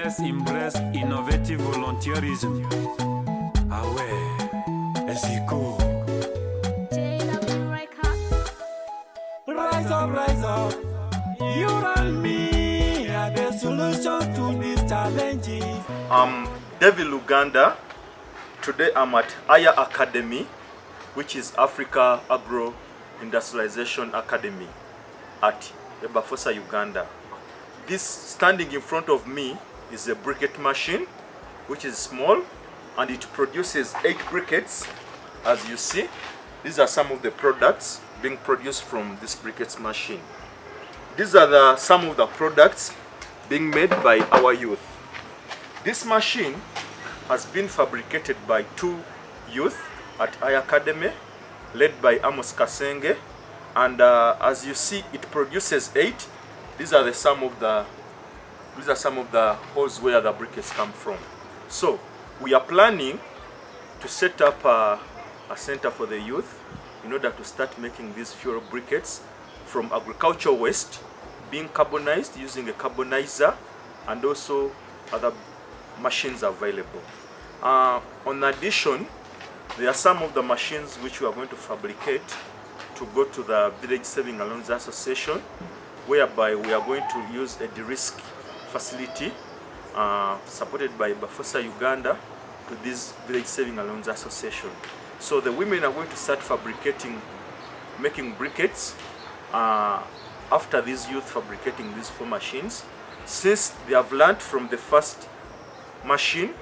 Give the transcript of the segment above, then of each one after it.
Let's embrace innovative volunteerism. Ah ouais, c'est cool. Rise up. You and me are the solution to these challenges. I'm David Uganda. Today I'm at Aya Academy, which is Africa Agro Industrialization Academy at EBAFOSA, Uganda. This standing in front of me is a briquette machine, which is small, and it produces 8 briquettes. As you see, these are some of the products being produced from this briquette machine. These are some of the products being made by our youth. This machine has been fabricated by 2 youth at Aya Academy, led by Amos Kasenge, and as you see, it produces 8. These are some of the holes where the briquettes come from. So we are planning to set up a center for the youth in order to start making these fuel briquettes from agricultural waste, being carbonized using a carbonizer, and also other machines available. On addition, there are some of the machines which we are going to fabricate to go to the Village Saving Allowance Association, whereby we are going to use a de-risk facility supported by EBAFOSA Uganda to this Village Saving Allowance Association. So the women are going to start making briquettes after these youth fabricating these 4 machines. Since they have learned from the first machine,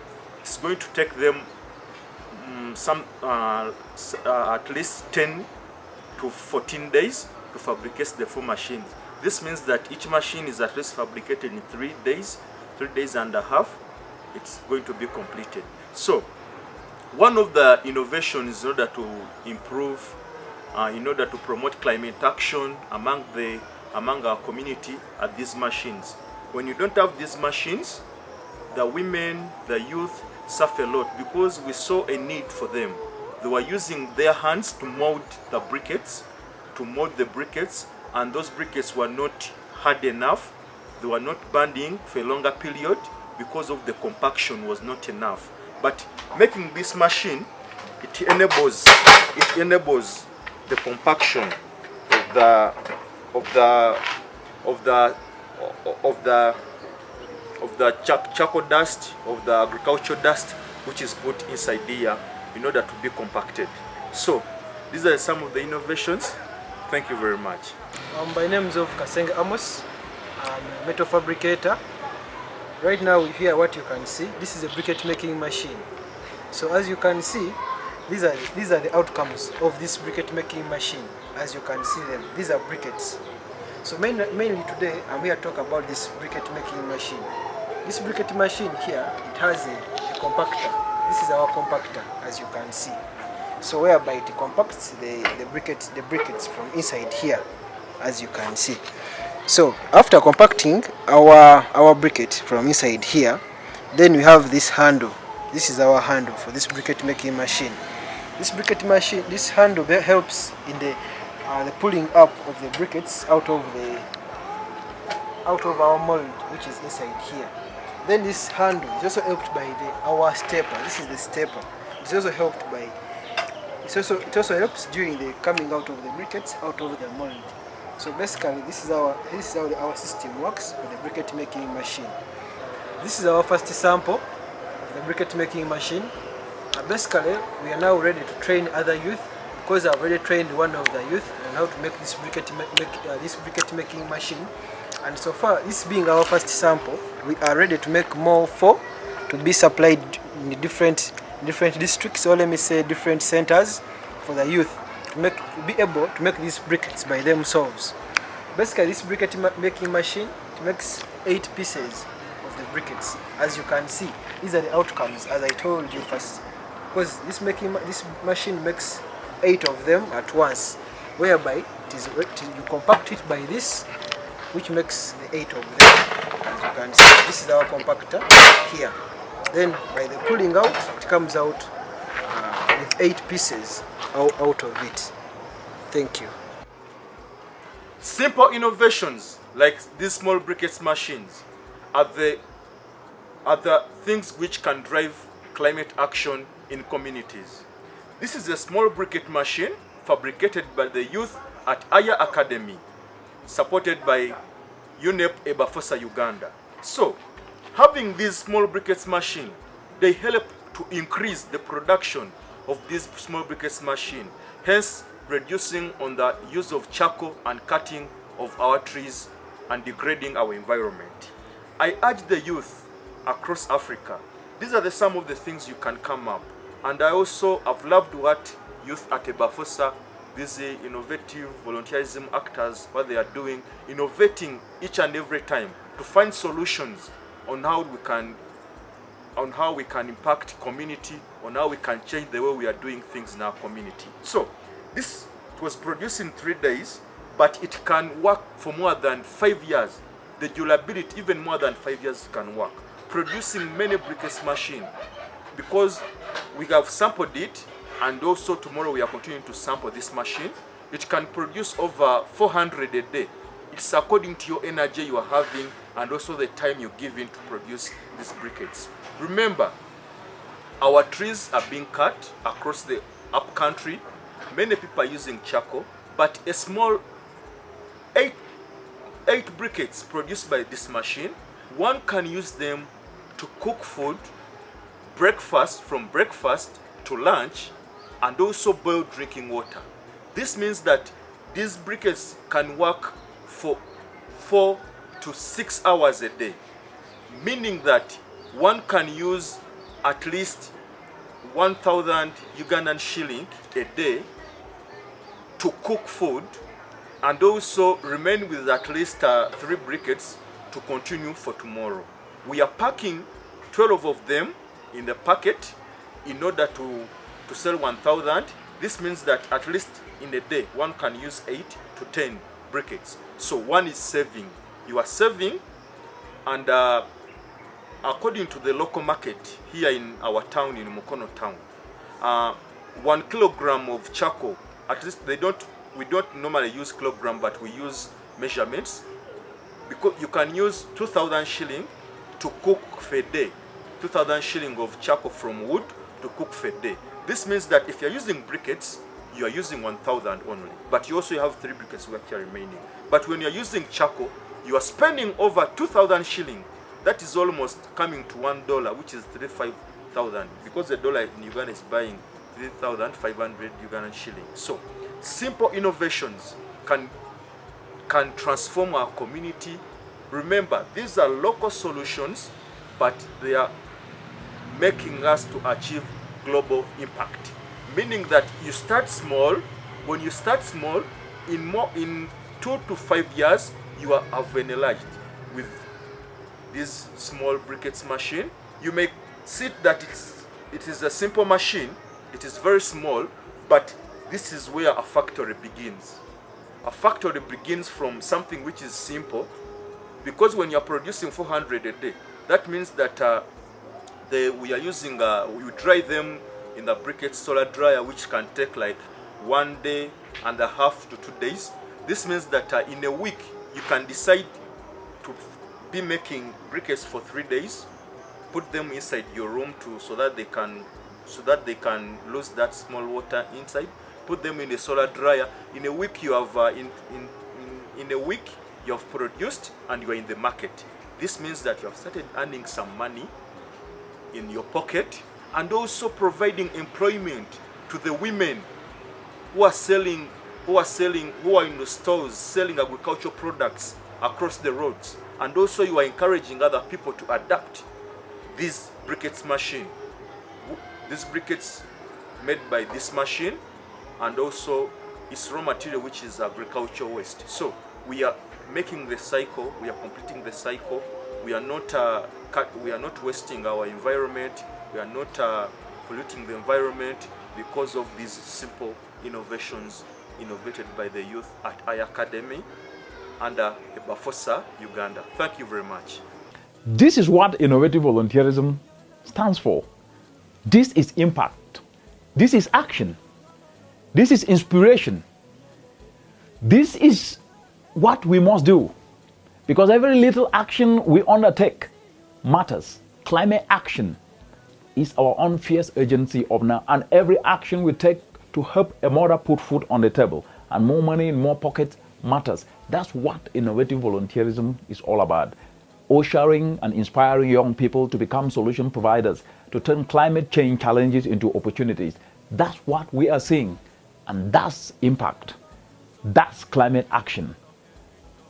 it's going to take them at least 10 to 14 days to fabricate the 4 machines. This means that each machine is at least fabricated in 3 days, 3 days and a half. It's going to be completed. So one of the innovations in order to improve, in order to promote climate action among our community are these machines. When you don't have these machines, the women, the youth suffer a lot because we saw a need for them. They were using their hands to mold the briquettes, and those briquettes were not hard enough. They were not bonding for a longer period because of the compaction was not enough. But making this machine, it enables the compaction of the charcoal dust, of the agricultural dust, which is put inside here in order to be compacted. So these are some of the innovations. Thank you very much. By names of Kasenge Amos. I'm a metal fabricator. Right now here what you can see, this is a briquette making machine. So as you can see, these are the outcomes of this briquette making machine. As you can see them, these are briquettes. So mainly today I'm here to talk about this briquette making machine. This briquette machine here, it has a compactor. This is our compactor, as you can see. So whereby it compacts the briquettes from inside here, as you can see. So after compacting our briquette from inside here, then we have this handle. This is our handle for this briquette making machine. This handle helps in the pulling up of the briquettes out of our mold, which is inside here. Then this handle is also helped by our stepper. This is the stepper. It also helps during the coming out of the briquettes out of the mold. So basically, this is how our system works for the briquette making machine. This is our first sample of the briquette making machine. Basically, we are now ready to train other youth, because I've already trained one of the youth on how to make this briquette making machine. And so far, this being our first sample, we are ready to make more 4 to be supplied in different districts, or let me say different centers, for the youth to be able to make these briquettes by themselves. Basically, this briquette making machine, it makes 8 pieces of the briquettes. As you can see, these are the outcomes, as I told you first, because this machine makes 8 of them at once, whereby you compact it by this, which makes the 8 of them. As you can see, this is our compactor here. Then by the pulling out, it comes out with 8 pieces out of it. Thank you. Simple innovations like these small briquettes machines are the are the things which can drive climate action in communities. This is a small briquette machine fabricated by the youth at Aya Academy, supported by UNEP EBAFOSA Uganda. So, having these small briquettes machine, they help to increase the production of this small briquettes machine, hence reducing on the use of charcoal and cutting of our trees and degrading our environment. I urge the youth across Africa, these are some of the things you can come up. And I also have loved what youth at EBAFOSA, these innovative volunteerism actors, what they are doing, innovating each and every time to find solutions on how we can impact community, on how we can change the way we are doing things in our community. So this was produced in 3 days, but it can work for more than 5 years. The durability, even more than 5 years, can work. Producing many briquettes machine, because we have sampled it, and also tomorrow we are continuing to sample this machine. It can produce over 400 a day. It's according to your energy you are having and also the time you give in to produce these briquettes. Remember, our trees are being cut across the up country. Many people are using charcoal, but a small 8 briquettes produced by this machine, one can use them to cook food, from breakfast to lunch, and also boil drinking water. This means that these briquettes can work for 4 to 6 hours a day, meaning that one can use at least 1,000 Ugandan shilling a day to cook food, and also remain with at least 3 briquettes to continue for tomorrow. We are packing 12 of them in the packet in order to sell 1,000. This means that at least in a day one can use 8 to 10 briquettes. So one is saving. You are saving, and according to the local market here in our town, in Mukono town, 1 kilogram of charcoal, at least we don't normally use kilogram, but we use measurements, because you can use 2,000 shilling to cook for a day. 2,000 shilling of charcoal from wood to cook for a day. This means that if you're using briquettes, you are using 1,000 only, but you also have 3 briquettes which are remaining. But when you're using charcoal, you are spending over 2,000 shilling. That is almost coming to $1, which is 35,000, because the dollar in Uganda is buying 3,500 Ugandan shilling. So simple innovations can transform our community. Remember, these are local solutions, but they are making us to achieve global impact. Meaning that you start small. When you start small, in 2 to 5 years, you have enlarged with this small briquettes machine. You may see that it is a simple machine. It is very small, but this is where a factory begins. A factory begins from something which is simple, because when you are producing 400 a day, that means that we dry them in the briquette solar dryer, which can take like 1.5 days to 2 days. This means that in a week you can decide to be making briquettes for 3 days, put them inside your room so that they can lose that small water inside, put them in a solar dryer. In a week you have in a week you have produced and you are in the market. This means that you have started earning some money in your pocket, and also providing employment to the women who are in the stores selling agricultural products across the roads. And also you are encouraging other people to adapt this briquettes machine. This briquettes made by this machine, and also its raw material, which is agricultural waste. So we are making the cycle, we are completing the cycle. We are not wasting our environment, we are not polluting the environment because of these simple innovations innovated by the youth at I Academy under EBAFOSA Uganda. Thank you very much. This is what innovative volunteerism stands for. This is impact. This is action. This is inspiration. This is what we must do, because every little action we undertake matters Climate action is our own fierce urgency of now, and every action we take to help a mother put food on the table and more money in more pockets matters. That's what innovative volunteerism is all about. Ushering and inspiring young people to become solution providers, to turn climate change challenges into opportunities. That's what we are seeing, and that's impact. That's climate action.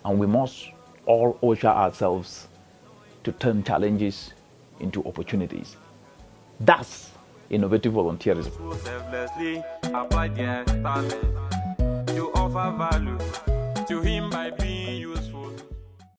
And we must all usher ourselves to turn challenges into opportunities. That's innovative volunteerism. Who selflessly apply their talent to offer value to him by